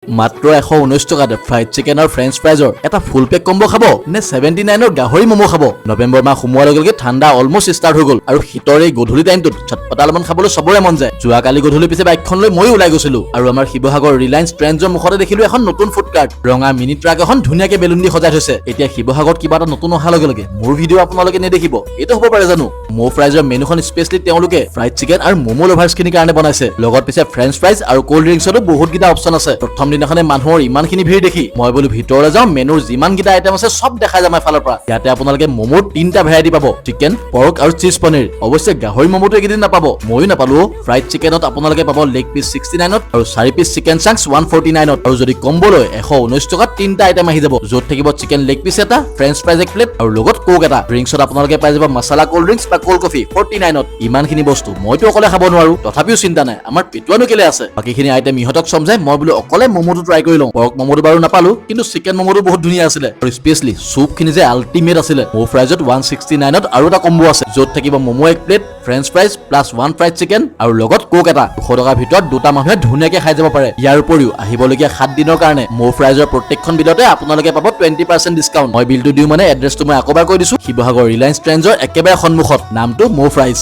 মাত্ৰ 119 টকাতে fried chicken আৰু ফ্ৰেঞ্চ ফ্ৰাইজৰ এটা ফুল পেক কম্বো খাব নে 79ৰ গাহৰি মমো খাব। নৱেম্বৰ মাহ সোমোৱাৰ লগে লগে ঠাণ্ডা অলমষ্ট ষ্টাৰ্ট হৈ গ'ল আৰু শীতৰ এই গধূলি টাইমটোত চটপটা অলপমান খাবলৈ চবৰে মন যায়। যোৱাকালি গধূলি পিছে বাইকখন লৈ ময়ো ওলাই গৈছিলো আৰু আমাৰ শিৱসাগৰ ৰিলায়েন্স ট্ৰেণ্ডছৰ মুখতে দেখিলো এখন নতুন ফুড কাৰ্ট। ৰঙা মিনি ট্ৰাক এখন ধুনীয়াকে বেলুন দি সজাই থৈছে। এতিয়া শিৱসাগৰত কিবা এটা নতুন অহাৰ লগে লগে মোৰ ভিডিঅ' আপোনালোকে নেদেখিব, এইটো হ'ব পাৰে জানো? মো ফ্ৰাইজৰ মেনুখন স্পেচিয়েলি তেওঁলোকে ফ্ৰাইড চিকেন আৰু মমো লাভাৰ্ছখিনিৰ কাৰণে বনাইছে। লগত পিছে ফ্ৰেঞ্চ ফ্ৰাইজ আৰু কোল্ড ড্ৰিংকছতো বহুতকেইটা অপশ্যন আছে। প্ৰথম দিনাখনে মানুহৰ ইমানখিনি ভিৰ দেখি মই বোলো ভিতৰলৈ যাওঁ, মেনুৰ যিমানকেইটা আইটেম আছে সব দেখাই যাম এফালৰ পৰা। ইয়াতে আপোনালোকে মমোৰ 3টা ভেৰাইটি পাব, চিকেন, পৰ্ক আৰু চিজ পনীৰ। অৱশ্যে গাহৰি মমোটো এইকেইদিন নাপাব, ময়ো নাপালো। ফ্ৰাইড চিকেনত আপোনালোকে পাব লেগ পিচ 69ত আৰু 4 পিচ চিকেন চাংছ 149ত। আৰু যদি কম্বো লয় 119 টকাত 3টা আইটেম আহি যাব, য'ত থাকিব চিকেন লেগ পিচ এটা, ফ্ৰেঞ্চ ফ্ৰাইজ এক প্লেট আৰু লগত কোক এটা। ড্ৰিংকছত আপোনালোকে পাই যাব মছলা কোল্ড ড্ৰিংকছ বা কোল্ড কফি 49ত। ইমানখিনি বস্তু মইতো অকলে খাব নোৱাৰো, তথাপিও চিন্তা নাই, আমাৰ পেটুৱানো কেলে আছে। বাকীখিনি আইটেম ইহঁতক সমজাই মই বোলো অকলে মমোটো ট্ৰাই কৰি লওঁ। পৰ্ক মমোটো বাৰু নাপালো, কিন্তু চিকেন মমোটো বহুত ধুনীয়া আছিলে আৰু স্পেচিয়েলি চুপখিনি যে আল্টিমেট আছিলে। মো ফ্ৰাইজত 169ত আৰু এটা কম্বো আছে, য'ত থাকিব মমো এক plate, French fries plus 1 fried chicken আৰু লগত কোক এটা। 200 টকাৰ ভিতৰত 2টা মানুহে ধুনীয়াকে খাই যাব পাৰে। ইয়াৰ উপৰিও আহিবলগীয়া 7 দিনৰ কাৰণে মো ফ্ৰাইজৰ প্ৰত্যেকখন বিলতে আপোনালোকে পাব 20% ডিছকাউণ্ট। মই বিলটো দিওঁ মানে এড্ৰেছটো মই আকৌ এবাৰ কৈ দিছো, শিৱসাগৰ ৰিলায়েন্স ট্ৰেণ্ডছৰ একেবাৰে সন্মুখত, নামটো মো ফ্ৰাইজ।